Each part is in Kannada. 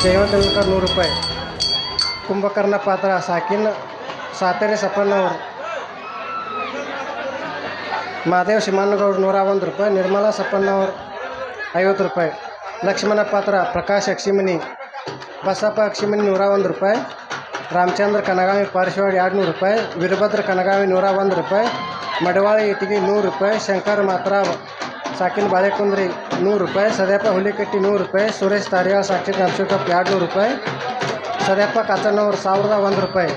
ಜಯವಂತ ತೆಂಡೂಲ್ಕರ್ 100 ರೂಪಾಯಿ. ಕುಂಭಕರ್ಣ ಪಾತ್ರ ಸಾತೇರಿ ಸಪ್ಪಣ್ಣವರು. ಮಹಾದೇವ್ ಶಿಮಣ್ಣಗೌಡ 101 ರೂಪಾಯಿ. ನಿರ್ಮಲಾ ಸಪ್ಪಣ್ಣವರು 50 ರೂಪಾಯಿ. ಲಕ್ಷ್ಮಣ ಪಾತ್ರ ಪ್ರಕಾಶ್ ಅಕ್ಷಿಮನಿ ಬಸಪ್ಪ ಅಕ್ಷಿಮನಿ 101 ರೂಪಾಯಿ. ರಾಮಚಂದ್ರ ಕನಗಾವಿ ಪಾರ್ಶ್ವವಾಡಿ 200 ರೂಪಾಯಿ. ವೀರಭದ್ರ ಕನಗಾವಿ 101 ರೂಪಾಯಿ. ಮಡವಾಳಿ ಇಟಗಿ 100 ರೂಪಾಯಿ. ಶಂಕರ್ ಮಾತ್ರಾವ್ ಸಾಕಿನ ಬಾಳೆಕುಂದ್ರಿ 100 ರೂಪಾಯಿ. ಸದ್ಯಪ್ಪ ಹುಲಿಕಟ್ಟಿ 100 ರೂಪಾಯಿ. ಸುರೇಶ್ ತಾರಿಯಾಳ್ ಸಾಕ್ಷಿ ನರ್ಸಿಕಪ್ 200 ರೂಪಾಯಿ. ಸದ್ಯಪ್ಪ ಕಾಚಣ್ಣವ್ರು 1001 ರೂಪಾಯಿ.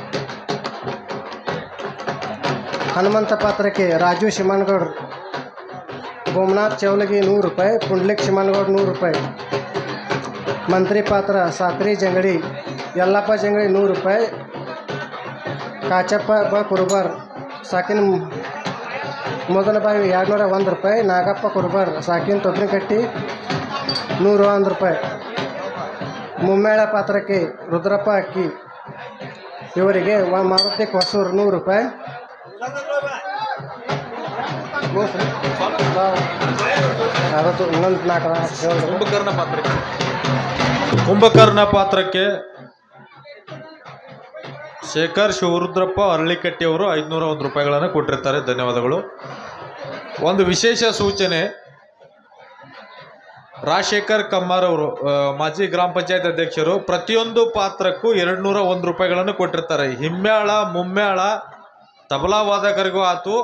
ಹನುಮಂತ ಪಾತ್ರಕ್ಕೆ ರಾಜು ಶಿಮಣ್ಣಗೌಡ್ರು ಗೋಮನಾಥ್ ಚೌಲಗಿ 100 ರೂಪಾಯಿ. ಪುಂಡ್ಲಿಕ್ ಶಿಮಣ್ಣಗೌಡ 100 ರೂಪಾಯಿ. ಮಂತ್ರಿ ಪಾತ್ರ ಸಾತ್ರಿ ಜಂಗಡಿ ಯಲ್ಲಪ್ಪ ಜಂಗಡಿ 100 ರೂಪಾಯಿ. ಕಾಚಪ್ಪ ಕುರುಬಾರ್ ಸಾಕಿನ ಮೊದಲಬಾವಿ 201 ರೂಪಾಯಿ. ನಾಗಪ್ಪ ಕುರುಬಾರ್ ಸಾಕಿನ ತೊಗರಿಕಟ್ಟಿ 101 ರೂಪಾಯಿ. ಮುಮ್ಮೇಳ ಪಾತ್ರಕ್ಕೆ ರುದ್ರಪ್ಪ ಅಕ್ಕಿ ಇವರಿಗೆ ಮಾರುತಿ ಹೊಸೂರು 100 ರೂಪಾಯಿ. ಕುಂಭಕರ್ಣ ಪಾತ್ರಕ್ಕೆ ಶೇಖರ್ ಶಿವರುದ್ರಪ್ಪ ಅರಳಿಕಟ್ಟಿ ಅವರು 501 ರೂಪಾಯಿಗಳನ್ನು ಕೊಟ್ಟಿರ್ತಾರೆ. ಧನ್ಯವಾದಗಳು. ಒಂದು ವಿಶೇಷ ಸೂಚನೆ, ರಾಜಶೇಖರ್ ಕಮ್ಮಾರ್ ಅವರು ಮಾಜಿ ಗ್ರಾಮ ಪಂಚಾಯತ್ ಅಧ್ಯಕ್ಷರು ಪ್ರತಿಯೊಂದು ಪಾತ್ರಕ್ಕೂ 201 ರೂಪಾಯಿಗಳನ್ನು ಕೊಟ್ಟಿರ್ತಾರೆ. ಹಿಮ್ಮೇಳ ಮುಮ್ಮೇಳ ತಬಲಾ ವಾದಕರಿಗೂ ಆತು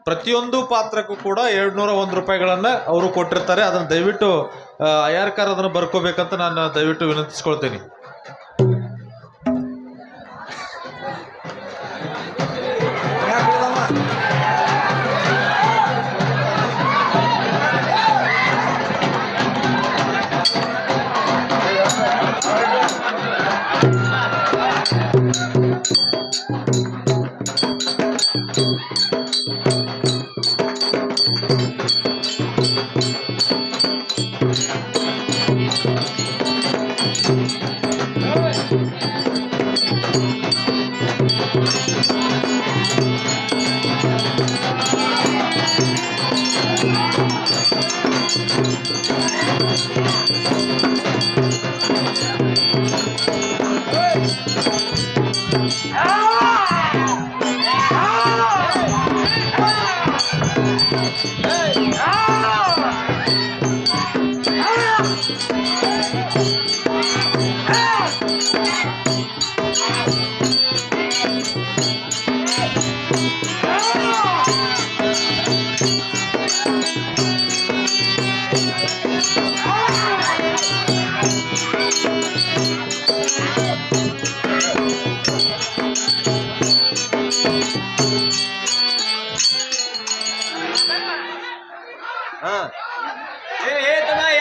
ಪ್ರತಿಯೊಂದು ಪಾತ್ರಕ್ಕೂ ಕೂಡ 201 ರೂಪಾಯಿಗಳನ್ನು ಅವರು ಕೊಟ್ಟಿರ್ತಾರೆ. ಅದನ್ನು ದಯವಿಟ್ಟು ಐಆರ್ಕಾರ್ ಅದನ್ನು ಬರ್ಕೋಬೇಕಂತ ನಾನು ದಯವಿಟ್ಟು ವಿನಂತಿಸ್ಕೊಳ್ತೇನೆ.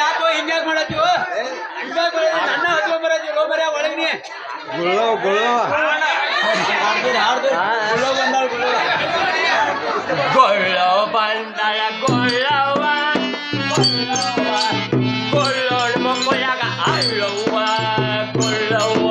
ಯಾಕೋ ಹಿಂಗ್ಯಾಕ್ ಮಾಡತ್ತೀವ? ನನ್ನ ಹತ್ಕೊಂಡ್ ಬರತ್ತೀವಿ ಲೋ ಬರ ಒಳಗಿನಿ ಗೊಳ್ಳೋ ಬಂದಳ ಗೊಳ್ಳವ ಗೊಳ್ಳೋಳ್ ಮಕ್ಕಳಾಗ ಅಳ್ಳವ್ವ ಗೊಳ್ಳವ್ವ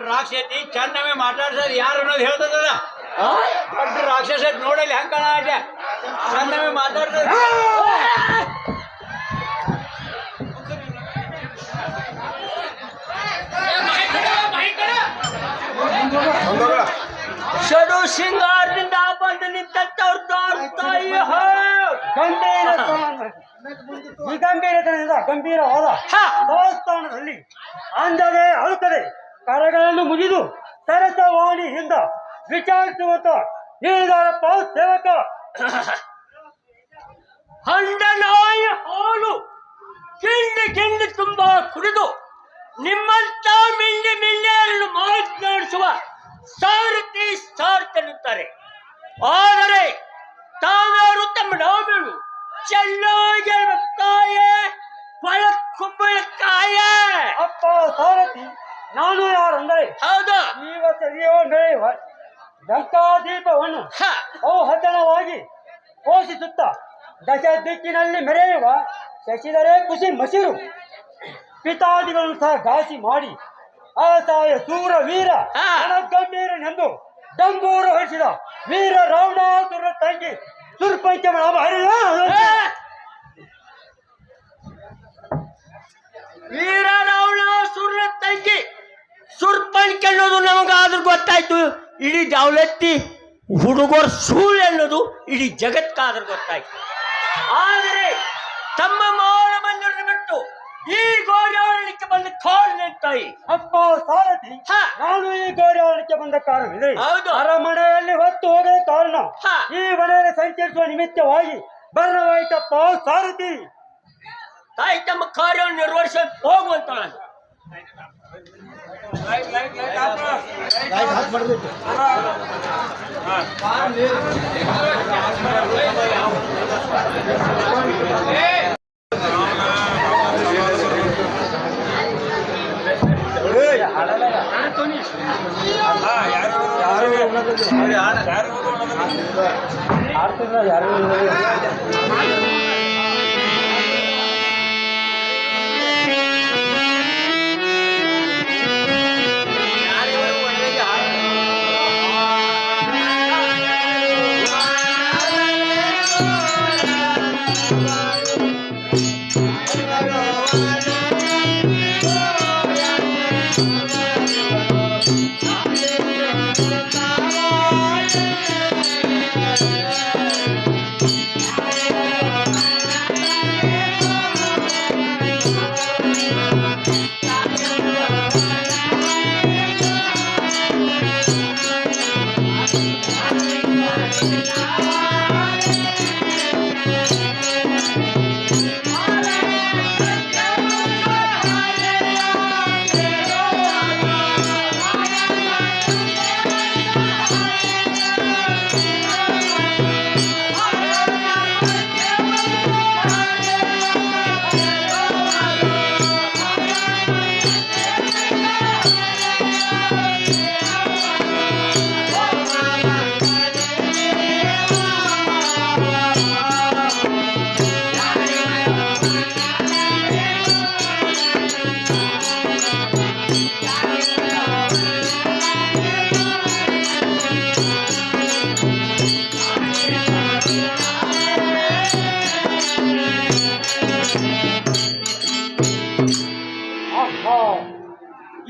ರಾಕ್ಷಸ ಚಂದಮೇ ಮಾತಾಡ್ಸೋದು ಯಾರು ಅನ್ನೋದು ಹೇಳ್ತದ. ದೊಡ್ಡ ರಾಕ್ಷಸ ನೋಡಲಿ ಹೆಂಗ್ ಕಾಣ ಚಂದಮೇ ಮಾತಾಡ್ಸೋದು. ಷಡು ಸಿಂಗಾರದಿಂದ ಬಂದು ನಿಂತವ್ರ ತಾಯಿ ಗಂಭೀರವಾದ ದೇವಸ್ಥಾನದಲ್ಲಿ ಅಂದದೆ ಅಳುತ್ತದೆ ಕರಗಳನ್ನು ಮುಗಿದು ಸರಸವಾಣಿಯಿಂದ ವಿಚಾರಿಸುವಂತ ನೀಡಿದಾರಪ್ಪ ಸೇವಕ. ಹಂಡನಾಯಿ ಹಾಲು ಕಿಂಡಿ ತುಂಬಾ ಕುಡಿದು ನಿಮ್ಮಂತ ಮಿಂಡಿಯನ್ನು ಮಾತನಾಡಿಸುವ ಸಾರಥಿ ಸಾರ್ಥನುತ್ತಾರೆ. ಆದರೆ ತಾವ್ಯಾರು ತಮ್ಮ ನಾವೇಳು ಏನೋ ಗೆಲ್ಬೇಕಾಯೆ ಕುಂಬಳಕಾಯ. ಅಪ್ಪ ಸಾರಥಿ, ನಾನು ಯಾರಂದರೆ ಹೌದು. ಈಗ ಸರಿಯೋ ನಡೆಯುವ ಲಂಕಾದೀಪವನ್ನು ಔಹತನವಾಗಿ ಪೋಷಿಸುತ್ತ ದಶ ದಿಕ್ಕಿನಲ್ಲಿ ಮೆರೆಯುವ ಶಶಿಧರೆ ಖುಷಿ ಮಸಿರು ಪಿತಾದಿಗಳನ್ನು ಸಹ ಘಾಸಿ ಮಾಡಿ ಆಸಾಯ ಸೂರ ವೀರ ಗಂಭೀರನೆಂದು ಡಂಗೂರು ಹೊರಿಸಿದ ವೀರ ರಾವಣಾಸುರ ತಂಗಿ ಸುರ್ಪಂಚಮನ ವೀರ ರಾವಣಾಸುರ ತಂಗಿ ಸುರ್ಪಂಚ ಅನ್ನೋದು ನಮಗಾದ್ರೂ ಗೊತ್ತಾಯ್ತು. ಇಡೀ ದಾವಲತ್ತಿ ಹುಡುಗರ ಸುಳ್ಳು ಅನ್ನೋದು ಇಡೀ ಜಗತ್ಕಾದ್ರೂ ಗೊತ್ತಾಯ್ತು. ಆದರೆ ತಮ್ಮ ಮಾವನ ಮಂದಿರನ್ನು ಬಿಟ್ಟು ಈ ಗೋರ್ಯಾವರಣಕ್ಕೆ ಬಂದ ಕಾರಣ ತಾಯಿ. ಅಪ್ಪ ಸಾರಥಿ, ನಾನು ಈ ಗೋರ್ಯಾವರಣಕ್ಕೆ ಬಂದ ಕಾರಣವಿದೆ. ಹೌದು. ಅರಮನೆಯಲ್ಲಿ ಹೊತ್ತು ಹೋಗದ ಕಾರಣ ಈ ಮನೆಯಲ್ಲಿ ಸಂಚರಿಸುವ ನಿಮಿತ್ತವಾಗಿ ಬರವಾಯ್ತಪ್ಪ ಸಾರಥಿ. ತಾಯಿ ತಮ್ಮ ಕಾರ್ಯವನ್ನು ನಿರ್ವಹಿಸ ಹೋಗುವಂತ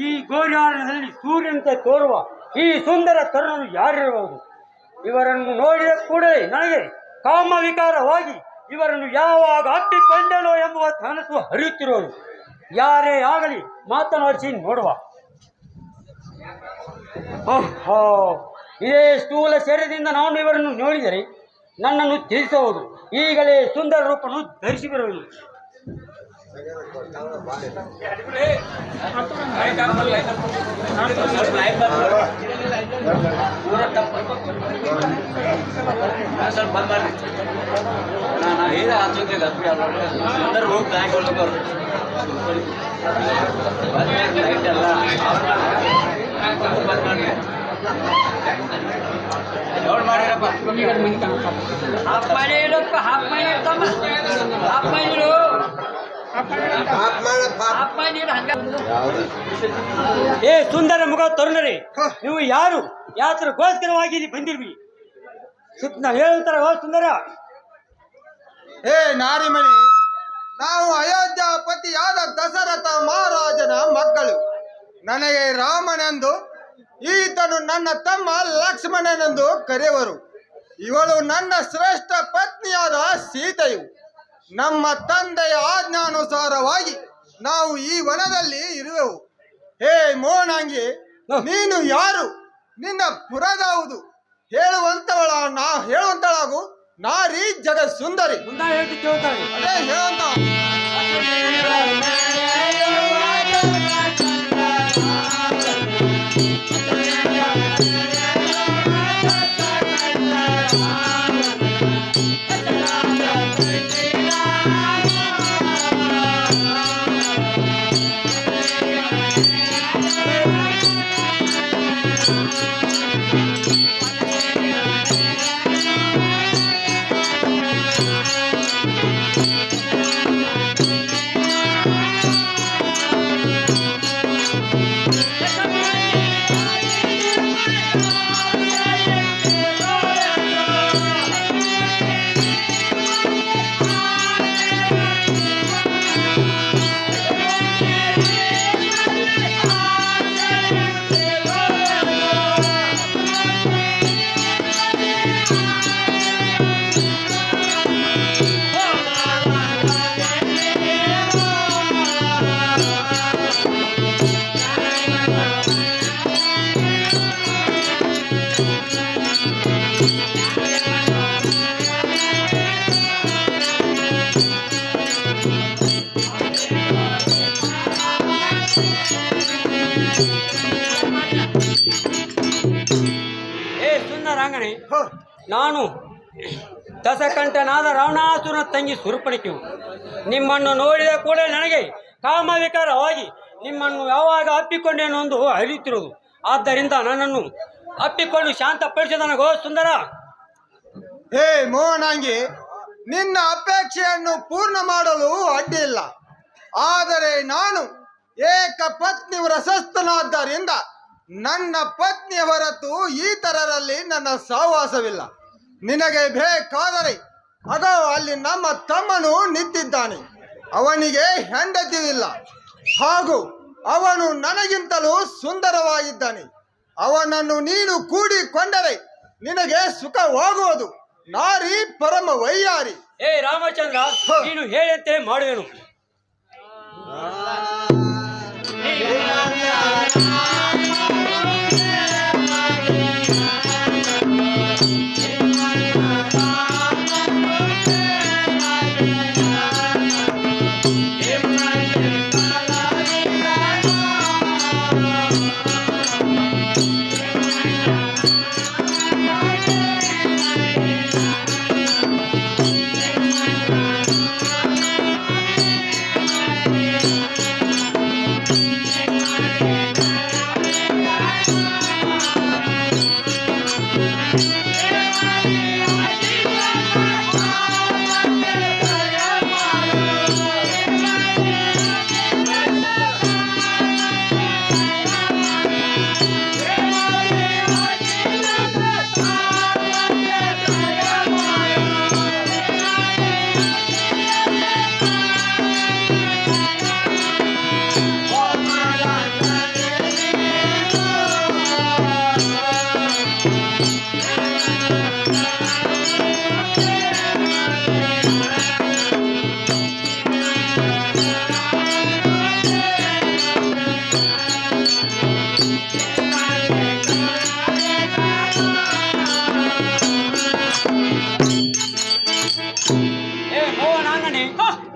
ಈ ಗೋರ್ಯಾರಣದಲ್ಲಿ ಸೂರ್ಯನಂತೆ ತೋರುವ ಈ ಸುಂದರ ತರುಣನು ಯಾರಿರಬಹುದು? ಇವರನ್ನು ನೋಡಿದ ಕೂಡಲೇ ನನಗೆ ಕಾಮವಿಕಾರವಾಗಿ ಇವರನ್ನು ಯಾವಾಗ ಅಪ್ಪಿಕೊಂಡನೋ ಎಂಬುವ ಕನಸು ಹರಿಯುತ್ತಿರುವುದು. ಯಾರೇ ಆಗಲಿ ಮಾತನಾಡಿಸಿ ನೋಡುವ. ಇದೇ ಸ್ಥೂಲ ಶರೀರದಿಂದ ನಾನು ಇವರನ್ನು ನೋಡಿದರೆ ನನ್ನನ್ನು ತಿಳಿಸಬಹುದು. ಈಗಲೇ ಸುಂದರ ರೂಪನು ಧರಿಸಿ ಬರುವುದು. ಏ ಸುಂದರ ಮುಖ ತರುಣರೇ, ನೀವು ಯಾರು? ಯಾತ್ರಗೋಸ್ಕರವಾಗಿ ಇಲ್ಲಿ ಬಂದಿರ್ವಿ? ನಾನು ಹೇಳುತ್ತಾರೆ ಸುಂದರ. ಹೇ ನಾರಿಮಣಿ, ನಾವು ಅಯೋಧ್ಯಾಪತಿಯಾದ ದಶರಥ ಮಹಾರಾಜನ ಮಕ್ಕಳು. ನನಗೆ ರಾಮನೆಂದು, ಈತನು ನನ್ನ ತಮ್ಮ ಲಕ್ಷ್ಮಣನೆಂದು ಕರೆಯುವರು. ಇವಳು ನನ್ನ ಶ್ರೇಷ್ಠ ಪತ್ನಿಯಾದ ಸೀತೆಯು. ನಮ್ಮ ತಂದೆಯ ಆಜ್ಞಾನುಸಾರವಾಗಿ ನಾವು ಈ ವನದಲ್ಲಿ ಇರುವೆವು. ಹೇ ಮೋಹನಾಂಗಿ, ನೀನು ಯಾರು? ನಿನ್ನ ಪುರದಾವುದು? ಹೇಳುವಂತಳಾಗು ನಾರಿ ಜಗ ಸುಂದರಿ. ಅದೇ ಹೇಳುವಂತ ನಾನು ದಶಕಂಠನಾದ ರಾವಣಾಸುರನ ತಂಗಿ ಸುರುಪಣಿಕೆಯು ನಿಮ್ಮನ್ನು ನೋಡಿದ ಕೂಡಲೇ ನನಗೆ ಕಾಮವಿಕಾರವಾಗಿ ನಿಮ್ಮನ್ನು ಯಾವಾಗ ಅಪ್ಪಿಕೊಂಡೇನು ಎಂದು ಅರಿಯುತ್ತಿರುವುದು. ಆದ್ದರಿಂದ ನನ್ನನ್ನು ಅಪ್ಪಿಕೊಂಡು ಶಾಂತಪಡಿಸಿದನಗೋ ಸುಂದರ. ಹೇ ಮೋಹನಾಂಗಿ, ನಿನ್ನ ಅಪೇಕ್ಷೆಯನ್ನು ಪೂರ್ಣ ಮಾಡಲು ಅಡ್ಡಿಲ್ಲ. ಆದರೆ ನಾನು ಏಕ ಪತ್ನಿ ವ್ರಸಸ್ಥನಾದ್ದರಿಂದ ನನ್ನ ಪತ್ನಿಯ ಹೊರತು ಇತರರಲ್ಲಿ ನನ್ನ ಸಹವಾಸವಿಲ್ಲ. ನಿನಗೆ ಬೇಕಾದರೆ ಅದೋ ಅಲ್ಲಿ ನಮ್ಮ ತಮ್ಮನು ನಿಂತಿದ್ದಾನೆ, ಅವನಿಗೆ ಹೆಂಡತಿಯಿಲ್ಲ, ಹಾಗೂ ಅವನು ನನಗಿಂತಲೂ ಸುಂದರವಾಗಿದ್ದಾನೆ. ಅವನನ್ನು ನೀನು ಕೂಡಿಕೊಂಡರೆ ನಿನಗೆ ಸುಖವಾಗುವುದು. ನಾರಿ ಪರಮ ವೈಯಾರಿ. ಏ ರಾಮಚಂದ್ರ, ನೀನು ಹೇಳಂತೆ ಮಾಡುವೆನು.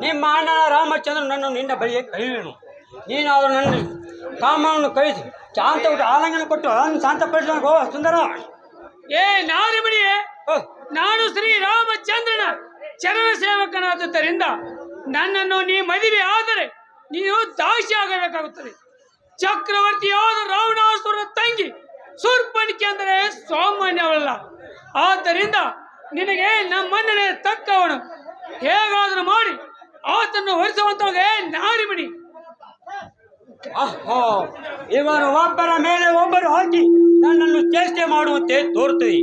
ನಿಮ್ಮ ಅಣ್ಣ ರಾಮಚಂದ್ರ ನನ್ನನ್ನು ನಿನ್ನ ಬಳಿಗೆ ಕೈಯುವೆನು. ನೀನಾದರೂ ನನ್ನ ಕಾಮವನ್ನು ಕಳಿಸಿ ಶಾಂತ ಆಲಂಗನ ಕೊಟ್ಟು ಅದನ್ನು ಶಾಂತಪಡಿಸೋಣ ಗೋ ಸುಂದರ. ಏ ನಾರಿಮಣಿಯೇ, ನಾನು ಶ್ರೀ ರಾಮಚಂದ್ರನ ಚರಣ ಸೇವಕನಾದುದರಿಂದ ನನ್ನನ್ನು ನೀ ಮದುವೆ ಆದರೆ ನೀನು ದಾಸಿ ಆಗಬೇಕಾಗುತ್ತದೆ. ಚಕ್ರವರ್ತಿಯಾದ ರಾವಣಾಸುರನ ತಂಗಿ ಶೂರ್ಪಣಿಕೆ ಅಂದರೆ ಸಾಮಾನ್ಯವಲ್ಲ. ಆದ್ದರಿಂದ ನಿನಗೆ ನಮ್ಮನ್ನೇ ತಕ್ಕವನು. ಹೇಗಾದರೂ ಮಾಡಿ ಆತನ್ನು ಹೊರಿಸುವಂತವೇ ನಾರಿಮಣಿ. ಇವರು ಒಬ್ಬರ ಮೇಲೆ ಒಬ್ಬರು ಹಾಕಿ ನನ್ನನ್ನು ಚೇಷ್ಟೆ ಮಾಡುವಂತೆ ತೋರುತ್ತದೆ.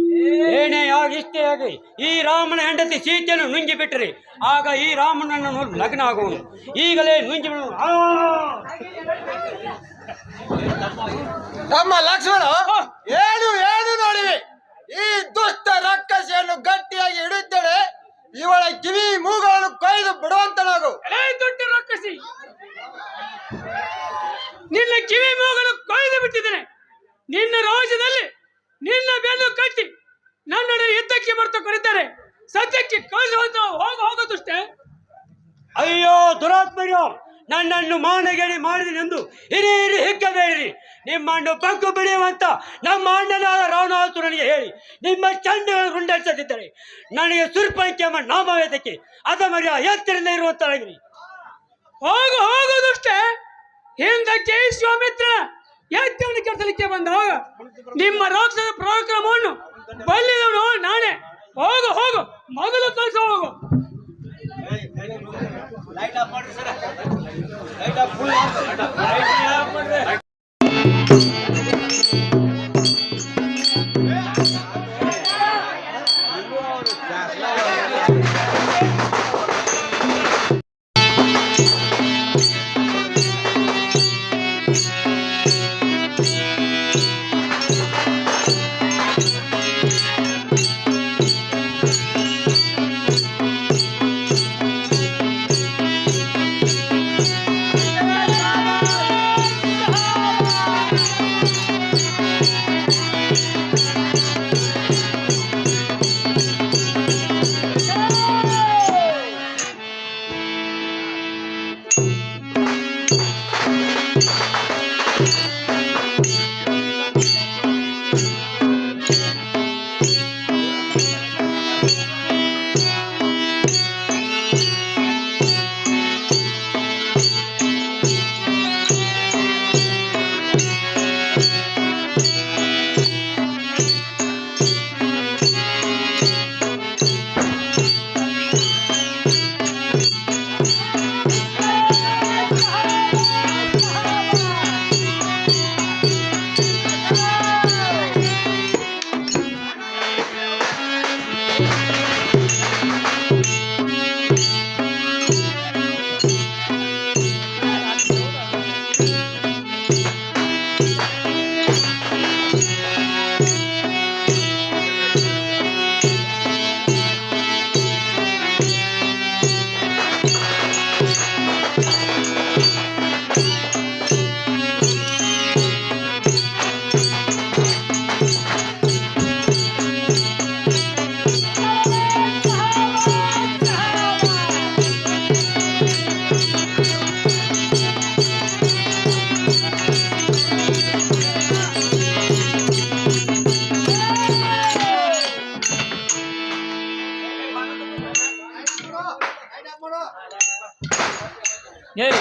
ಏನೇ ಆಗಿ ಇಷ್ಟೇ ಆಗಿ ಈ ರಾಮನ ಹೆಂಡತಿ ಸೀತೆಯನ್ನು ನುಂಗಿ ಬಿಟ್ಟರೆ ಆಗ ಈ ರಾಮನನ್ನು ಲಗ್ನ ಆಗುವನು. ಈಗಲೇ ನುಂಗಿ ನಮ್ಮ ಲಕ್ಷ್ಮಣ ಏನು ಏನು ನೋಡಿವೆ. ಈ ದುಷ್ಟ ರಕ್ಕಸೆಯನ್ನು ಗಟ್ಟಿಯಾಗಿ ಹಿಡಿಯುತ್ತೇನೆ. ಇವಳ ಕಿವಿ ಮೂಗಳನ್ನು ಕೊಯ್ದು ಬಿಡುವಂತನಾಗು. ದೊಡ್ಡ ರಕ್ಕಸಿ, ನಿನ್ನ ಕಿವಿ ಮೂಗನ್ನು ಕೊಯ್ದು ಬಿಟ್ಟಿದ್ದೇನೆ. ನಿನ್ನ ರಾಜ್ಯದಲ್ಲಿ ನಿನ್ನ ಬೆನ್ನು ಕಟ್ಟಿ ನನ್ನನ್ನು ಯುದ್ಧಕ್ಕೆ ಬರ್ತಾ ಕರೀತಾರೆ. ಸದ್ಯಕ್ಕೆ ಕಳಿಸುವಂತ ಹೋಗೋದುಷ್ಟೇ. ಅಯ್ಯೋ ದುರಾತ್ಮರು, ನನ್ನನ್ನು ಮಾನಗೇಡಿ ಮಾಡಿದನೆಂದು ಹಿರಿ ಹಿರಿ ಹಿಕ್ಕಬೇಡಿರಿ. ನಿಮ್ಮನ್ನು ಪಂಕು ಬಿಡಿಯುವಂತ ನಮ್ಮ ಅಣ್ಣನಾದ ರಾವಣಾಸುರನಿಗೆ ಹೇಳಿ ನಿಮ್ಮ ಚಂಡಗಳು ಗುಂಡರಿಸದಿದ್ದರೆ ನನಗೆ ಸುರ್ಪಂಕಿ ಎಂಬ ನಾಮವೇದಕ್ಕೆ ಅದ ಮರ್ಯ ಎತ್ತರಿಂದ ಇರುವಂತಾಗಿರಿ. ಹೋಗೋದುಷ್ಟೇ. ಹಿಂದಕ್ಕೆ ವಿಶ್ವಾಮಿತ್ರ ಯಜ್ಞವನ್ನು ಕೆಡಿಸಲಿಕ್ಕೆ ಬಂದಾಗ ನಿಮ್ಮ ರಾಕ್ಷಸ ಪರಾಕ್ರಮವನ್ನು ಬಲ್ಲಿದವನು ನಾನೇ. ಹೋಗು ಮೊದಲು ಕಳಿಸ ಹೋಗು. ಹೇಳಿ.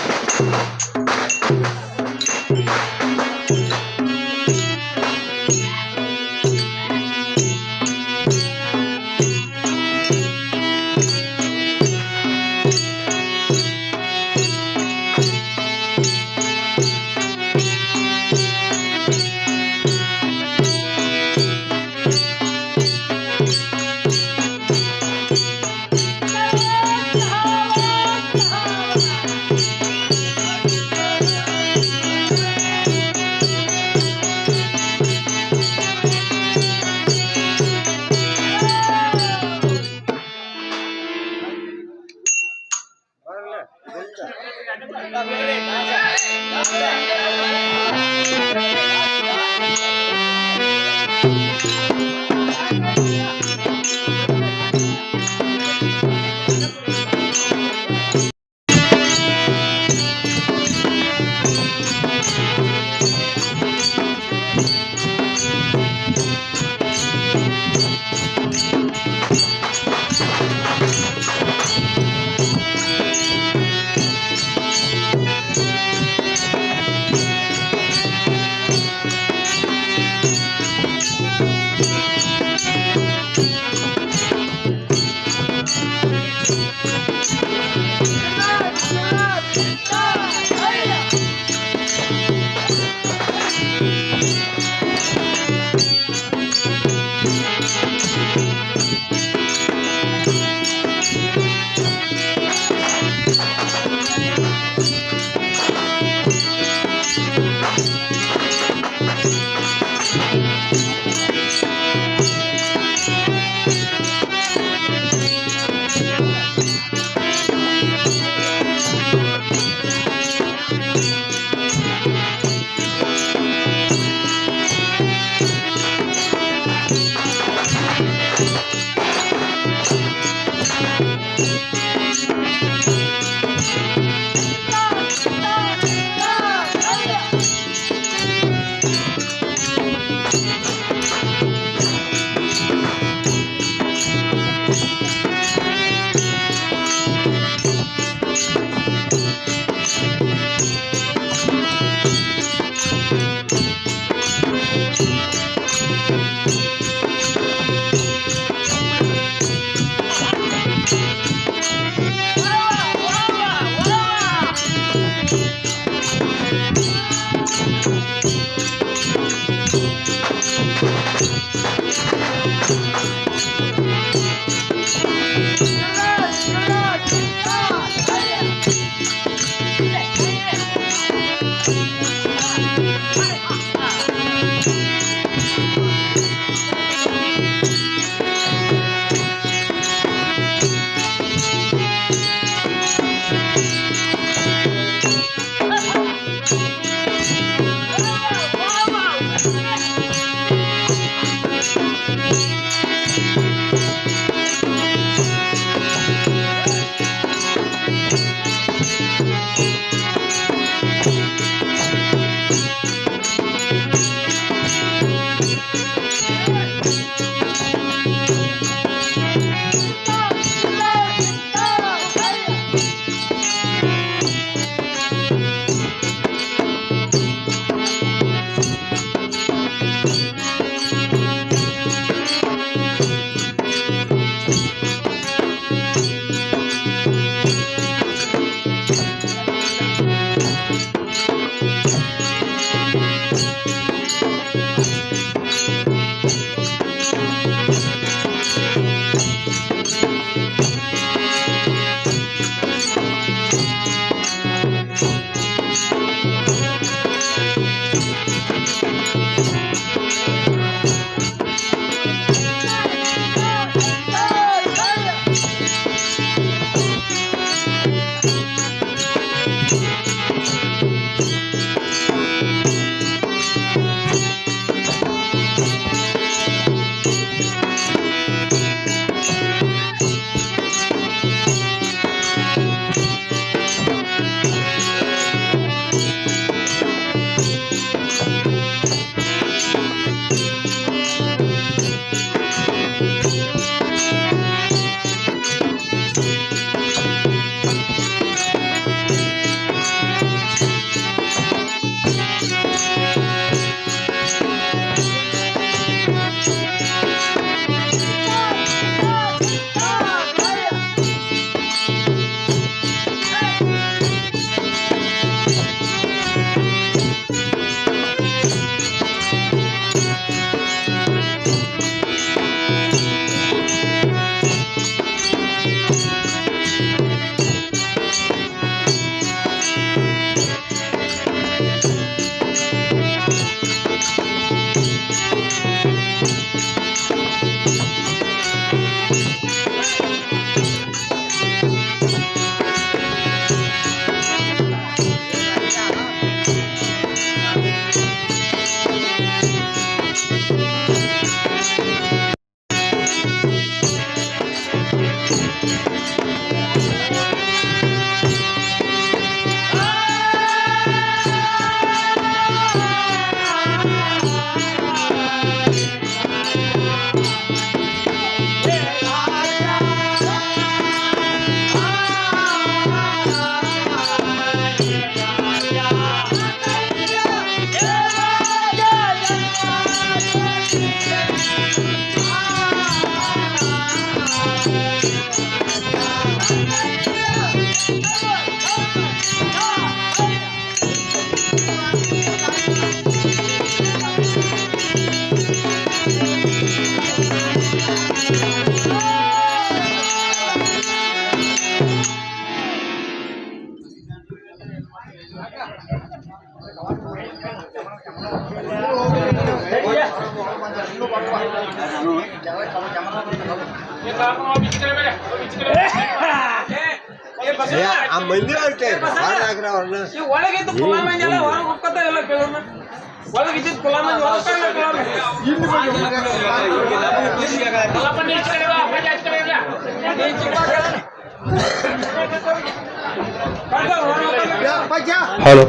ಆ ಮಂದಿ ಹೊರಟೆ ಒಳಗಿದ್ದು ಕುಲ ಮಂದಿ ಎಲ್ಲ ಹೊರಗೆ ಹೋಗ್ತಾ ಎಲ್ಲ ಕೆಲವ್ರನ್ನ ಒಳಗಿದ್ದು ಕುಲ ಮಂದಿ ಹಲೋ,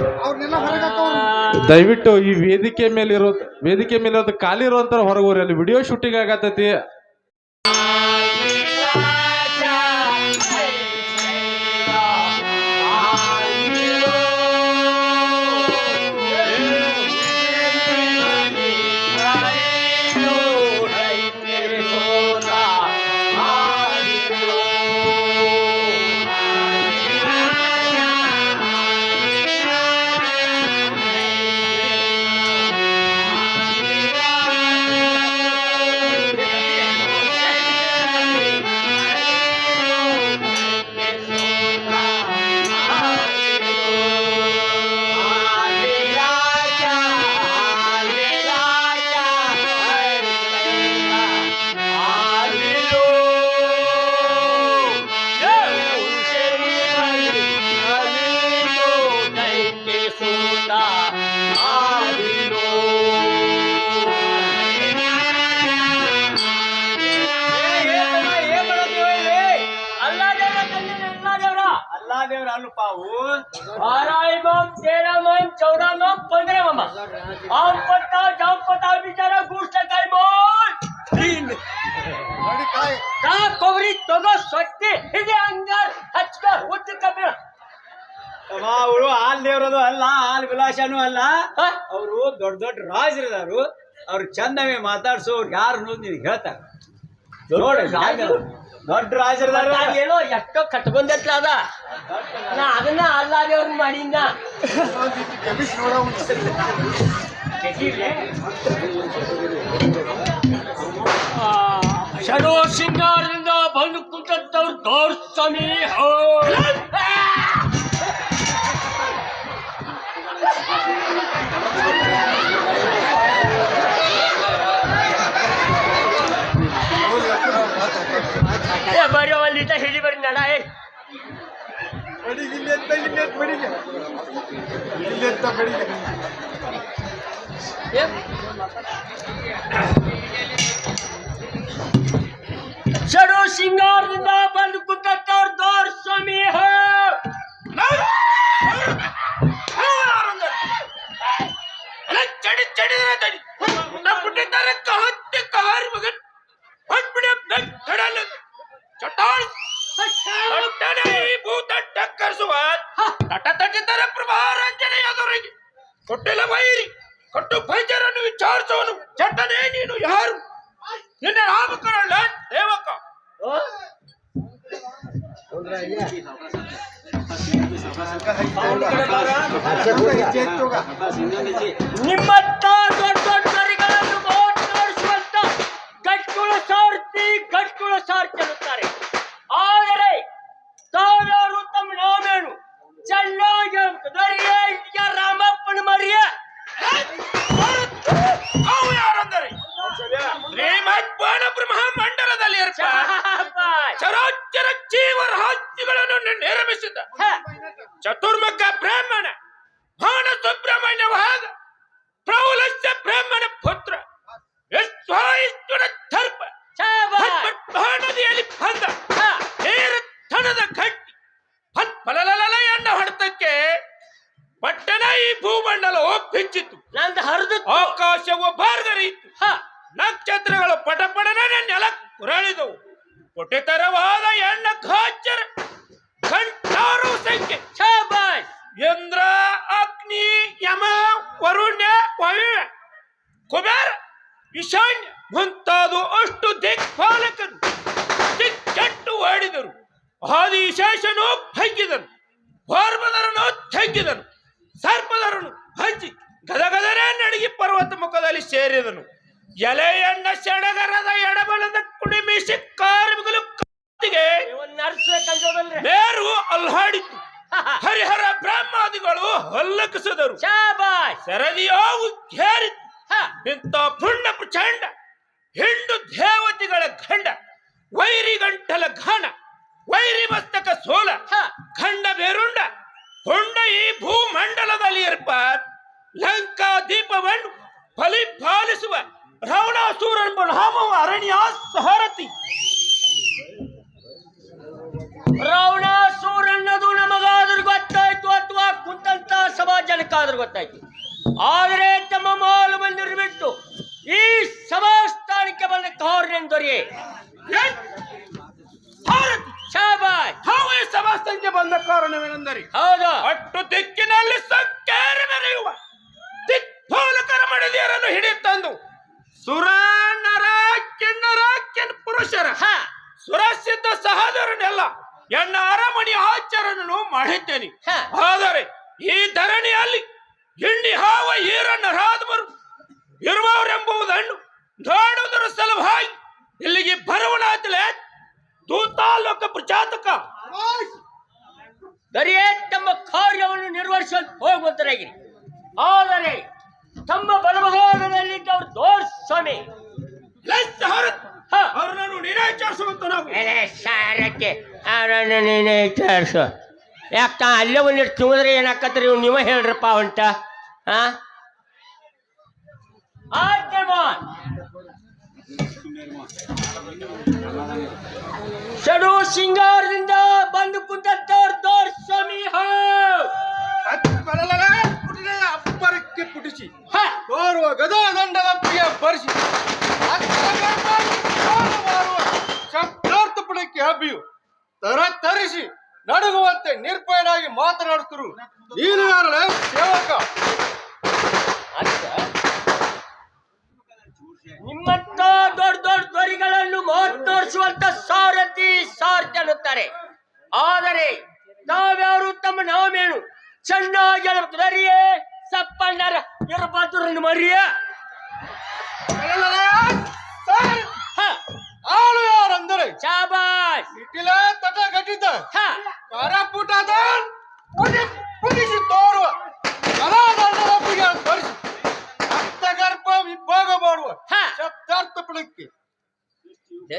ದಯವಿಟ್ಟು ಈ ವೇದಿಕೆ ಮೇಲಿರೋದು ಖಾಲಿ ಇರುವಂತ ಹೊರಗೋರಿ, ಅಲ್ಲಿ ವಿಡಿಯೋ ಶೂಟಿಂಗ್ ಆಗತೈತಿ. देवर आलू पाहू 12 मम 13 मम 14 मम 15 मम आम पत्ता जाम पत्ता बिचारा गोष्ट काय बोल का कोवरी तोगो सत्ते हिगे अंगार हच्च ಹುಟ್ಟು ಕಬ್ಬಿಣ ಅವರು ಹಾಲ್ ದೇವರದು ಅಲ್ಲ, ಹಾಲ್ ವಿಲಾಸನೂ ಅಲ್ಲ. ಅವರು ದೊಡ್ಡ ದೊಡ್ಡ ರಾಜರಿದಾರು, ಅವ್ರು ಚಂದವೇ ಮಾತಾಡ್ಸೋ ಯಾರು ಅನ್ನೋದು ನಿನಗೆ ಹೇಳ್ತಾರೆ. ನೋಡಿ ದೊಡ್ಡ ರಾಜರಿದಾರ ಏನೋ ಎಷ್ಟೋ ಕಟ್ಕೊಂಡತ್ಲ ಅದ, ನಾ ಅದನ್ನ ಅಲ್ಲಾದೇವ್ರ ಮಾಡಿಂದ ಷಡೋ ಸಿಂಗಾರದಿಂದ ಬಂದು ಕುಂತವ್ರು ದೋರ್ಸ್ವಾಮಿ ಬರೀ ಒಂದು ಲೀಟ ಹಿಡಿ ಬರೀ ನಡ ಷಡೋ ಸಿಂಗಾರದಿಂದ ಬಂದು ಕುಂತವ್ರು ದೋರ್ಸ್ವಾಮಿ ಕೊಟ್ಟಿಲ್ಲ ಬೈರಿ ಕೊಟ್ಟು ಬೈಜರನ್ನು ವಿಚಾರಿಸುವನು ಚಟ್ಟನೆ ನೀನು ಯಾರು? ನಿನ್ನ ನಾಮಕರಣ ದೇವಕ ನಿಮ್ಮತ್ತ ದೊಡ್ಡ ದೊಡ್ಡವರಿಗಳನ್ನು ಮಾತನಾಡಿಸುವಂತ ಗಟ್ಕುಳು ಸಾರ್ತಿ ಅನ್ನುತ್ತಾರೆ. ಆದರೆ ತಾವ್ಯಾರು ತಮ್ಮ ನಾವೇನು ಚೆನ್ನಾಗಿ ರಾಮಪ್ಪನ ಮರಿಯ ಅವು ಯಾರಂದರೆ ಶ್ರೀಮದ್ ಬ್ರಹ್ಮಮಂಡಲದಲ್ಲಿ ಚರಾಚರ ಜೀವರಾಜ್ಯಗಳನ್ನು ನಿರ್ಮಿಸಿದ ಚತುರ್ಮುಖ ಬ್ರಾಹ್ಮಣ ಭಾಣ ಸುಬ್ರಹ್ಮಣ್ಯವಾದ ಪ್ರೌಲಸ್ಯ ಬ್ರಾಹ್ಮಣ ಪುತ್ರ ವಿಶ್ವಾಯಿಶ್ವರ ದರ್ಪ ನದಿಯಲ್ಲಿ ಬಂದ ಹರಿದು ಆಕಾಶವು ಭಾರ್ಗರಿಯಿತು. ನಕ್ಷತ್ರಗಳು ಪಟಪಡನೆ ನೆಲ ಕುರಳಿದವು. ಪುಟಿತರವಾದ ಎಣ್ಣ ಗಾಚರ ಗಂಟಾರು ಸಂಖ್ಯೆ. ಶಾಬಾಷ್. ಇಂದ್ರ, ಅಗ್ನಿ, ಯಮ, ವರುಣ್ಯ, ವಾಯು, ಕುಬೇರ, ಈಶಾನ್ಯ ಮುಂತಾದ ಅಷ್ಟು ದಿಕ್ಪಾಲಕರು ದಿಕ್ಕೆಟ್ಟು ಓಡಿದರು. ಆದಿಶೇಷನು ಭಗ್ಗಿದನು, ವಾರ್ಮದರನು ತಗ್ಗಿದನು, ಸರ್ಪದರನು ಹಂಚಿ ಗದಗದನೇ ನಡಗಿ ಪರ್ವತ ಮುಖದಲ್ಲಿ ಸೇರಿದನು. ಎಲೆಯಣ್ಣ ಸೆಡಗರದ ಎಡಬಲದ ಕುಡಿಮಿಸಿ ಕಾರ್ಮಿಕರು ಕತ್ತಿಗೆ ಬೇರು ಅಲ್ಲಾಡಿತು. ಹರಿಹರ ಬ್ರಹ್ಮಾದಿಗಳು ಹಲ್ಲಕಿಸಿದರು. ಸರದಿಯಾವು ಘೇರಿತು. ಇಂಥ ಪುಣ್ಯ ಪ್ರಚಂಡ ಹಿಂಡು ದೇವತೆಗಳ ಗಂಡ ವೈರಿ ಗಂಟಲ ಘಾಣ ವೈರಿ ಮಸ್ತಕ ಸೋಲ ಖಂಡ ಬೇರುಂಡ ಹೊಂಡ ಈ ಭೂಮಂಡಲದಲ್ಲಿ ಇರ್ಪ ಲಂಕಾ ದೀಪವನ್ನು ಫಲಿಪಾಲಿಸುವ ರಾವಣಾಸುರನ ನಾಮವ ಅರಣ್ಯ ಸಹರತಿ. ರಾವಣಾಸುರ ಅನ್ನೋದು ನಮಗಾದ್ರೂ ಗೊತ್ತಾಯ್ತು ಅಥವಾ ಕುಂತಂತ ಸಮಾಜನಕ್ಕಾದ್ರೂ ಗೊತ್ತಾಯ್ತು. ಆದರೆ ತಮ್ಮ ಮಾಲು ಬಂದಿರು ಬಿಟ್ಟು ಈ ಸಭಾಸ್ಥಾನಕ್ಕೆ ಬಂದ ಕಾರಣೆಂದೊರೆ ಸಭಾಸ್ಥಾನಕ್ಕೆ ಬಂದ ಕಾರಣವೇನೆಂದರೆ ಹೌದು, ಅಟ್ಟು ದಿಕ್ಕಿನಲ್ಲಿ ಸಂಕೇರ ಮೆರೆಯುವ ದಿಕ್ಪಾಲಕರ ಮಡದಿಯರನ್ನು ಹಿಡಿತಂದು ಸುರ ನರ ಕಿನ್ನರ ಪುರುಷರ ಸುರಸಿದ್ಧ ಸಹೋದರನೆಲ್ಲ ಎನ್ನ ಅರಮಣಿ ಆಚಾರನನ್ನು ಮಾಡಿದ್ದೇನೆ. ಆದರೆ ಈ ಧರಣಿಯಲ್ಲಿ ಗಿಂಡಿ ಹಾವ ಈರನ್ನರಾದವರು ಇರುವವರೆಂಬುದನ್ನು ನೋಡುವುದರ ಸಲುವಾಗಿ ಇಲ್ಲಿಗೆ ಬರುವನಾತಲೇ ದೂತಾಲೋಕ ಪ್ರಜಾತಕ ದರಿಯೇ ತಮ್ಮ ಕಾರ್ಯವನ್ನು ನಿರ್ವಹಿಸಲು ಹೋಗುವಂತರಾಗಿರಿ. ಆದರೆ ತಮ್ಮ ಬಲಭಾಗದಲ್ಲಿದ್ದವರು ದೋರ್ಸ್ವಾಮಿ ಅವರನ್ನು ನಿರಾಚರಿಸುವಂತ ನಾವು ಸಾರಕ್ಕೆ ಅವರನ್ನು ನೀನೇ ವಿಚಾರಿಸು. ಯಾಕ ಅಲ್ಲೇ ಒಂದಿಟ್ಟು ತುಂಬಿದ್ರೆ ಏನಾಕತ್ರಿ ನೀವೇ ಹೇಳ್ರಪ್ಪ ಉಂಟ. ಷಡು ಸಿಂಗಾರದಿಂದ ಬಂದು ಕುಂತವ್ರು ದೋರ್ಸ್ವಾಮಿ ಅಬ್ಬರಕ್ಕೆ ಪುಟಿಸಿ ತೋರುವ ಗದಾದಂಡದ ಪ್ರಿಯ ಪರಿಸಿ ಶಬ್ದಾರ್ಥ ಪುಡಕ್ಕೆ ಹಬ್ಬಿಯು ತರಿಸಿ ನಡುಗುವಂತೆ ನಿರ್ಭಯನಾಗಿ ಮಾತನಾಡುತ್ತಿರು. ನೀನು ಯಾರಳೆ ಸೇವಕ? ನಿಮ್ಮಂತ ದೊಡ್ಡ ದೊಡ್ಡ ಧ್ವನಿಗಳನ್ನು ಮಾತನಾಡಿಸುವಂತ ಸಾರಥಿ ಅನ್ನುತ್ತಾರೆ. ಆದರೆ ನಾವ್ಯಾರು ತಮ್ಮ ನಾವೇನು ಚೆನ್ನಾಗಿ ಹೇಳರಿಯೇ ಸಪ್ಪಣ್ಣರ ಇರಬಾರ್ದು ಮರಿಯ ಆಳು ಯಾರಂದರೆ ಶಾಬಾಷ್ ಇಟ್ಟಿಲ ತಟ ಗಟ್ಟಿತ ಕರಪುಟದ ಪುಡಿಸಿ ತೋರುವ ಕಲಾದಂಡದ ಪ್ರಿಯ ಪರಿಸಿ ಗರ್ಭ ವಿಭಾಗ ಮಾಡುವ ಶಬ್ದಾರ್ಥ ಪುಡಕ್ಕೆ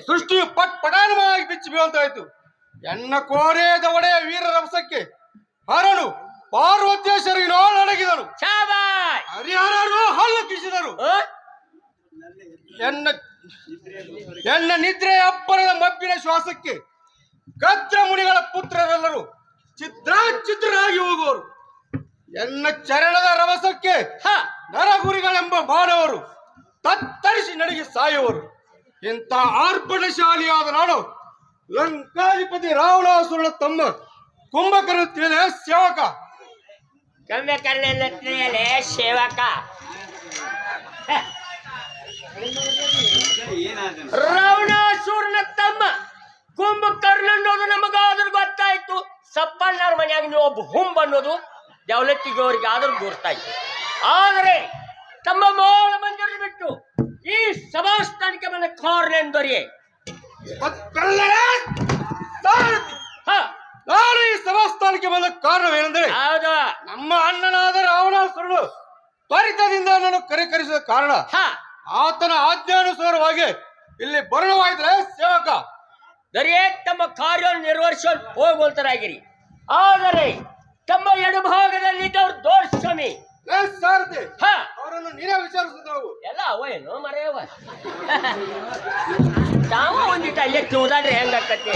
ಸೃಷ್ಟಿಯು ಪಟಾನುವಾಗಿ ಬಿಚ್ಚಿ ಬೀಳುವಂತಾಯ್ತು. ಎನ್ನ ಕೋರೇದ ಒಡೆಯ ವೀರ ರಭಸಕ್ಕೆ ಹರನು ಪಾರ್ವತೇಶ್ವರಿನೊಳಗಿದನು. ಹರಿಹರನು ಹಲ್ಲುಕಿಸಿದರು. ಎನ್ನ ನಿದ್ರೆಯ ಅಬ್ಬರದ ಮಬ್ಬಿನ ಶ್ವಾಸಕ್ಕೆ ಗದ್ರ ಮುನಿಗಳ ಪುತ್ರರೆಲ್ಲರೂ ಚಿತ್ರರಾಗಿ ಹೋಗುವರು. ಎನ್ನ ಚರಣದ ರಭಸಕ್ಕೆ ನರಗುರಿಗಳೆಂಬ ಮಾನವರು ತತ್ತರಿಸಿ ನಡಿಗೆ ಸಾಯುವರು. ಇಂಥ ಆರ್ಭಟಶಾಲಿಯಾದ ನಾಡು ಲಂಕಾಧಿಪತಿ ರಾವಣಾಸುರನ ತಮ್ಮ ಕುಂಭಕರ್ಣ ತಿಳಿದ ಸೇವಕ. ಕುಂಭಕರ್ಣನ ತಿಳಿಯಲೇ ಸೇವಕ. ರಾವಣಾಸುರನ ತಮ್ಮ ಕುಂಭಕರ್ಣ ಅನ್ನೋದು ನಮಗಾದ್ರೂ ಗೊತ್ತಾಯ್ತು. ಸಪ್ಪಣ್ಣರ ಮನೆಯಾಗ ನೀವು ಒಬ್ಬ ಹುಂಬ ಅನ್ನೋದು ದೌಲತ್ತಿಗೆ ಅವರಿಗೆ ಆದ್ರೂ ಗೊತ್ತಾಯ್ತು. ಆದರೆ ತಮ್ಮ ಮೂಲ ಮಂದಿರ ಬಿಟ್ಟು ಈ ಸಭಾಸ್ಥಾನಕ್ಕೆ ಬಂದ ಕಾರಣೆಂದೊರೆ ನಾನು ಈ ಸಭಾಸ್ಥಾನಕ್ಕೆ ಬಂದ ಕಾರಣವೇನೆಂದರೆ ಹೌದು, ನಮ್ಮ ಅಣ್ಣನಾದ ರಾವಣಾಸುರನು ತ್ವರಿತದಿಂದ ನನ್ನನ್ನು ಕರೆಕರಿಸಿದ ಕಾರಣ ಆತನ ಆಜ್ಞಾನುಸಾರವಾಗಿ ಇಲ್ಲಿ ಬರಣವಾಯಿದ್ರೆ ಸೇವಕ. ದರಿಯೇ ತಮ್ಮ ಕಾರ್ಯವನ್ನು ನಿರ್ವಹಿಸಲು ಹೋಗುವಂತರಾಗಿರಿ. ಆದರೆ ತಮ್ಮ ಎಡಭಾಗದಲ್ಲಿದ್ದವ್ರು ದೋರ್ಸ್ವಾಮಿ ಸಾರಥಿ ಅವರನ್ನು ನೀನೇ ವಿಚಾರಿಸಿದ ನಾವು ಎಲ್ಲ ಅವೇನು ಮರೆಯವ ತಾವ ಒಂದಿಟ್ಟು ಅಲ್ಲೇ ಚೂದಾಡ್ರಿ ಹೆಂಗಾಕತಿ.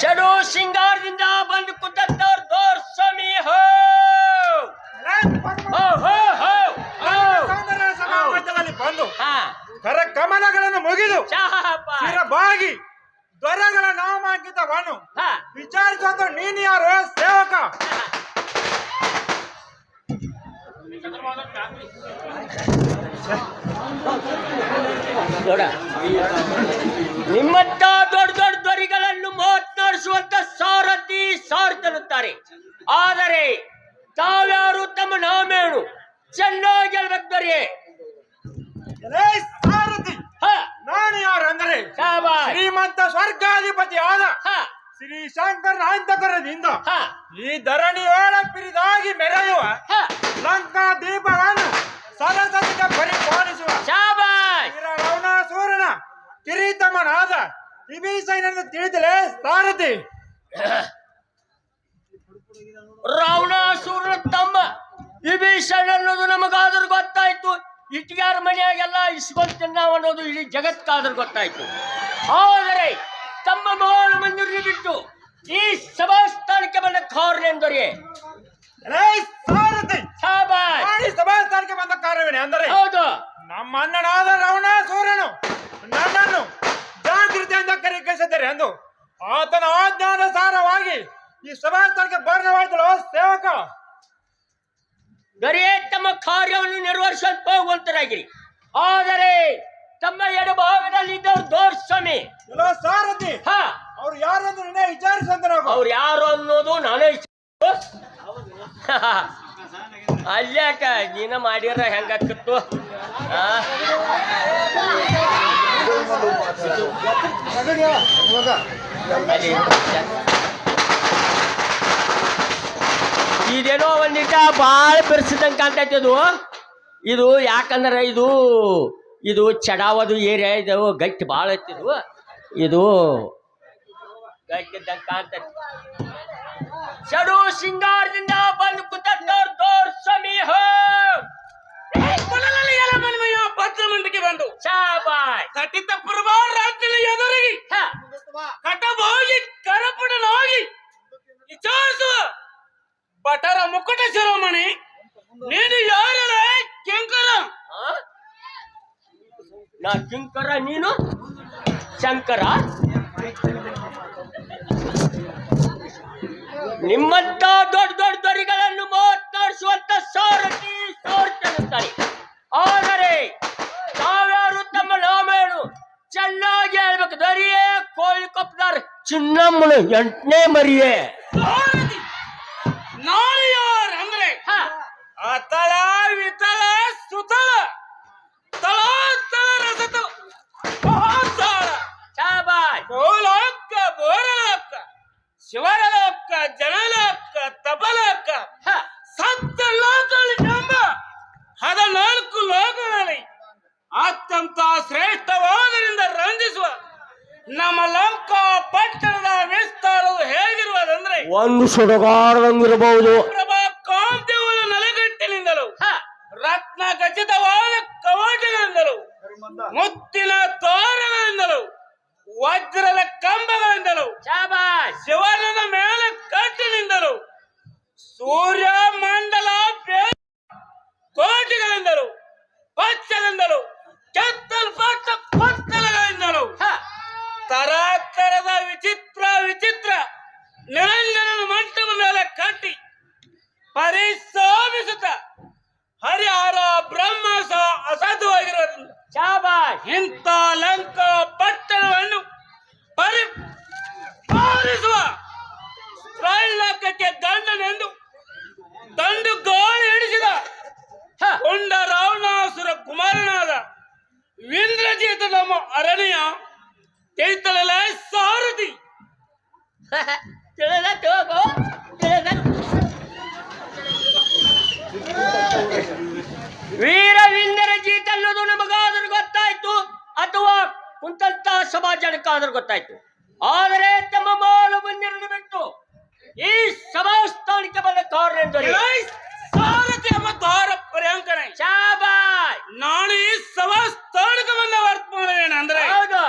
ಷಡು ಸಿಂಗಾರದಿಂದ ಬಂದು ಕುಂತ ಕರ ಕಮಲಗಳನ್ನು ಮುಗಿದು ಶಾಬಾಷ್. ಚಿರಬಾಗಿ ದೊರೆಗಳ ನಾಮಾಂಕಿತವನ್ನು ಹಾ. ವಿಚಾರಿಸೋದು ನೀನು ಯಾರು ಸೇವಕ? ನೋಡ, ನಿಮ್ಮಂತ ದೊಡ್ಡ ದೊಡ್ಡ ದೊರೆಗಳನ್ನು ಮಾತನಾಡಿಸುವಂತ ಸಾರಥಿ ಸಾರ್ತನ್ನುತ್ತಾರೆ. ಆದರೆ ತಾವ್ಯಾರು, ತಮ್ಮ ನಾಮೇನು? ಚೆನ್ನಾಗಿ ಹೇಳ್ಬೇಕು ದೊರೆಯೇ. ಎಲೇ ಸಾರಥಿ, ಹ, ನಾನು ಯಾರು ಅಂದ್ರೆ ಶಾಬಾಷ್. ಶ್ರೀಮಂತ ಸ್ವರ್ಗಾಧಿಪತಿ ಆದ ಹ, ಶ್ರೀ ಶಂಕರ ಅಂತಕರದಿಂದ ಹ, ಈ ಧರಣಿಯೊಳ ಪಿರಿದಾಗಿ ಮೆರೆಯುವ ಹ. ಲಂಕಾ ದೀಪಗಳನ್ನು ಸರಸದಿಂದ ಪರಿಪಾಲಿಸುವ ಶಾಬಾಷ್. ವೀರ ರಾವಣಾಸುರನ ಕಿರೀಟಮನಾದ ವಿಭೀಷಣನನ್ನು ತಿಳಿದಲೇ ಸಾರಥಿ? ರಾವಣಾಸುರನ ತಮ್ಮ ವಿಭೀಷಣ ಅನ್ನೋದು ನಮಗಾದ್ರೂ ಗೊತ್ತಾಯ್ತು. ಇಟ್ಗ್ಯಾರ ಮನೆಯಾಗೆಲ್ಲ ಇಸ್ಕೊಂತ ಅನ್ನೋದು ಇಡೀ ಜಗತ್ಕಾದ್ರೂ ಗೊತ್ತಾಯ್ತು. ಆದರೆ ತಮ್ಮ ಮಗಳು ಮಂದಿರನ್ನು ಬಿಟ್ಟು ಈ ಸಭಾಸ್ಥಾನಕ್ಕೆ ಬಂದ ಕಾರಣೆಂದರೆ ಎಲೇ ಸಾರಥಿ, ಶಾಬಾಷ್. ಈ ಸಭಾಸ್ಥಾನಕ್ಕೆ ಬಂದ ಕಾರಣವೇನೆ ಅಂದರೆ ಹೌದು. ನಮ್ಮ ಅಣ್ಣನಾದ ರಾವಣಾಸುರನು ನನ್ನನ್ನು ಜಾಗೃತಿಯಿಂದ ಕರೆಯಿಸಿದರೆ ಎಂದು ಆತನ ಆಜ್ಞಾನುಸಾರವಾಗಿ ಈ ಸಭಾಸ್ಥಾನಕ್ಕೆ ಬರಣವಾಯ್ತಲೋ ಸೇವಕ? ದೊರೆಯೇ, ತಮ್ಮ ಕಾರ್ಯವನ್ನು ನಿರ್ವಹಿಸುವಂತ ಹೋಗುವಂತರಾಗಿರಿ. ಆದರೆ ತಮ್ಮ ಎಡಭಾಗದಲ್ಲಿ ಇದ್ದವರು ದೋರ್ಸ್ವಾಮಿ. ಎಲ್ಲೋ ಸಾರಥಿ, ಹ, ಅವ್ರು ಯಾರು ಅಂತ ನಿನ್ನೆ ವಿಚಾರಿಸಂತ ನಾವು. ಅವ್ರು ಯಾರು ಅನ್ನೋದು ನಾನೇ ಅಲ್ಯಾಕ ನೀನ ಮಾಡಿರ ಹೆಂಗಾಕಿತ್ತು? ಇದೇನೋ ಒಂದಿಟ ಬಾಳ ಬೆರೆಸಿದಂಗೆ ಕಾಣ್ತೈತಿ ಇದು. ಇದು ಯಾಕಂದ್ರೆ ಇದು ಚಡಾವದು ಏರಿಯಾ, ಇದು ಗಟ್ಟಿ ಭಾಳ ಐತಿದು. ಇದು ಗಟ್ಟಿದ್ದಂಗೆ ಕಾಣ್ತೈತಿ. ಚಡು ಸಿಂಗಾರದಿಂದ ಬಂದು ಕುತ್ತವ್ರು ದೋರ್ಸ್ವಾಮಿ ಹೋ. ಭದ್ರ ಮಂದಿಗೆ ಬಂದು ಶಾಬಾಷ್. ಕಟಿತ ಪುರವಾರ ರಾಜ್ಯದ ಎದುರಿಗೆ ಹ, ಕಟಭೋಗಿ ಕರಪುಡನಾಗಿ ವಿಚಾರಿಸುವ ಭಟರ ಮುಕುಟ ಶಿರೋಮಣಿ, ನೀನು ಯಾರ ಕೆಂಕರ? ಹ? ನಾ ಕಿಂಕರ, ನೀನು ಶಂಕರ. ನಿಮ್ಮಂತ ದೊಡ್ಡ ದೊಡ್ಡ ದೊರೆಗಳನ್ನು ಮಾತನಾಡಿಸುವಂತ ಸಾರಥಿ ಸಾರ್ತನ್ನುತ್ತಾರೆ. ಆದರೆ ತಾವ್ಯಾರು, ತಮ್ಮ ನಾಮೇನು? ಚೆನ್ನಾಗಿ ಹೇಳ್ಬೇಕು ದೊರೆಯೇ. ಕೋಳಿ ಕೊಪ್ಪದಾರ ಚಿನ್ನಮ್ಮನ 8ನೇ ಮರಿಯೇ. ಸಾರಥಿ, ನಾನು ಯಾರ ಅಂದ್ರೆ ಹ, ಅತಳ ವಿತಳ ಸುತಳ ತಳಾತಳ ರಸತ ಮಹಾತಾಳ ಶಾಬಾಷ್. ಗೋಲೋಕ ಬೋರಲೋಕ ಶಿವರಲೋಕ ಜನಲೋಕ ತಪಲೋಕ ಹ, ಸಪ್ತ ಲೋಕಗಳೆಂಬ 14 ಲೋಕಗಳಲ್ಲಿ ಅತ್ಯಂತ ಶ್ರೇಷ್ಠವಾದರಿಂದ ರಂಜಿಸುವ ನಮ್ಮ ಲಂಕಾ ಪಟ್ಟಣದ ವಿಸ್ತಾರವು ಹೇಗಿರುವುದಂದ್ರೆ ಒಂದು ಸುಡಗಾರದಂಗಿರಬಹುದು. ಪ್ರಭಾ ಕಾಂತಿಯುಳ್ಳ ನೆಲಗಟ್ಟಿನಿಂದಲೂ ಹ, ರತ್ನ ಖಚಿತವಾದ ಕವಾಟಗಳಿಂದಲೂ ಮುತ್ತಿನ ತೋರಣಗಳಿಂದಲೂ ವಜ್ರದ ಕಂಬಗಳಿಂದಲೂ ಶಾಬಾಷ್. ಶಿವನದ ಮೇಲೆ ಕಟ್ಟಿನಿಂದಲೂ ಸೂರ್ಯ ಮಂಡಲ ಕೋಟೆಗಳಿಂದಲೂ ಪಚ್ಚಗಳಿಂದಲೂ ಕೆತ್ತಲ್ಪಟ್ಟ ಕೊತ್ತಲಗಳಿಂದಲೂ ಹ, ತರತರದ ವಿಚಿತ್ರ ವಿಚಿತ್ರ ನಿರಂಜನ ಮಂಟಪ ಮೇಲೆ ಕಟ್ಟಿ ಪರಿಶೋಭಿಸುತ್ತ ಹರಿಹರ ಬ್ರಹ್ಮ ಸಹ ಅಸಾಧ್ಯವಾಗಿರೋದ್ರಿಂದ ಶಾಬಾಷ್. ಇಂಥ ಲಂಕ ಪಟ್ಟಣವನ್ನು ಪರಿಪಾಲಿಸುವ ತ್ರೈಲೋಕಕ್ಕೆ ಗಂಡನೆಂದು ದಂಡು ಗಾಳಿ ಹಿಡಿಸಿದ ಹ, ಕೊಂಡ ರಾವಣಾಸುರ ಕುಮಾರನಾದ ಇಂದ್ರಜಿತ ನಮ್ಮ ಅರಣ್ಯ ಚೈತಲ ಸಾರಥಿ. ತಿಳಿದತ್ತು ಹೋಗು, ತಿಳಿದತ್ತು. ವೀರವಿಂದರಜೀತ್ ಅನ್ನೋದು ನಮಗಾದ್ರೂ ಗೊತ್ತಾಯ್ತು, ಅಥವಾ ಕುಂತಂತ ಸಮಾಜಕ್ಕಾದ್ರೂ ಗೊತ್ತಾಯ್ತು. ಆದರೆ ತಮ್ಮ ಮಾಲು ಮಂದಿರನ್ನು ಬಿಟ್ಟು ಈ ಸಭಾಸ್ಥಾನಕ್ಕೆ ಬಂದ ಕಾರಣ ಎಂದರೆ ಸಾರಥಿ ಎಂಬ ದ್ವಾರ ಪರ್ಯಾಂಕಣ. ಶಾಬಾಷ್. ನಾನು ಈ ಸಭಾಸ್ಥಾನಕ್ಕೆ ಬಂದ ವರ್ತಮಾನವೇನೆಂದ್ರೆ ಹೌದು.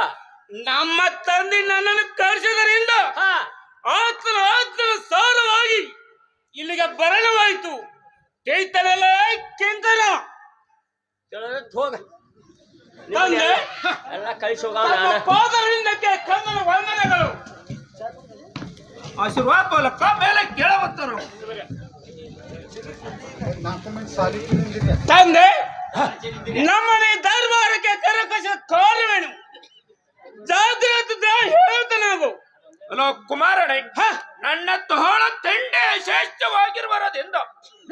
ನಮ್ಮ ತಂದೆ ನನ್ನನ್ನು ಕರೆಸಿದರಿಂದ ಹ, ಆತನ ಸಾರವಾಗಿ ಇಲ್ಲಿಗೆ ಬರಣವಾಯಿತು. ಚೈತನ್ಯ ಕಿಂಕರ ತಿಳಿದತ್ತು ಹೋಗ. ತಂದೆ ಎಲ್ಲ ಕಳಿಸಿ ಹೋಗ ತಮ್ಮ ಪಾದರವಿಂದಕ್ಕೆ ಕನ್ನಡ ವಂದನೆಗಳು. ಆಶೀರ್ವಾದ ಮೂಲಕ ಮೇಲೆ ಕೇಳಬತ್ತರು. ತಂದೆ, ನಮ್ಮನೆ ದರ್ಬಾರಕ್ಕೆ ಕರಕಶ ಕಾರಣವೇನು? ಜಾಗ್ರತೆ ಹೇಳ್ತ ನಾವು. ಹಲೋ ಕುಮಾರನೇ, ನನ್ನ ತೋಳ ತಂಡೆ ಶ್ರೇಷ್ಠವಾಗಿರುವುದರಿಂದ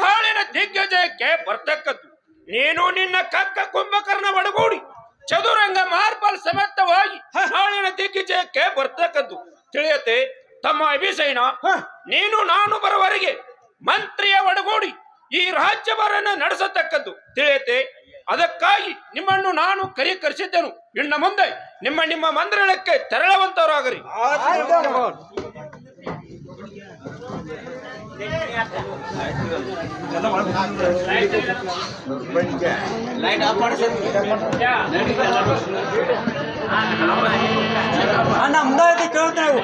ನಾಳಿನ ದಿಗ್ಗಜಯಕ್ಕೆ ಬರ್ತಕ್ಕದ್ದು. ನೀನು ನಿನ್ನ ಕಕ್ಕ ಕುಂಭಕರ್ಣ ಒಡಗೂಡಿ ಚದುರಂಗ ಮಾರ್ಬಲ್ ಸಮೇತವಾಗಿ ನಾಳಿನ ದಿಗ್ಗಜಯಕ್ಕೆ ಬರ್ತಕ್ಕದ್ದು ತಿಳಿಯತೆ. ತಮ್ಮ ಅಭಿಸೈನ, ನೀನು ನಾನು ಬರುವವರೆಗೆ ಮಂತ್ರಿಯ ಒಡಗೂಡಿ ಈ ರಾಜ್ಯವರನ್ನು ನಡೆಸತಕ್ಕದ್ದು ತಿಳಿಯತೆ. ಅದಕ್ಕಾಗಿ ನಿಮ್ಮನ್ನು ನಾನು ಕರೆಸಿದ್ದೆನು. ಇನ್ನು ಮುಂದೆ ನಿಮ್ಮ ಮಂದಿರಕ್ಕೆ ತೆರಳುವಂತವರಾಗರಿ. ಅಣ್ಣ ಮುಂದೆ ಕೇಳ್ತೇವೆ.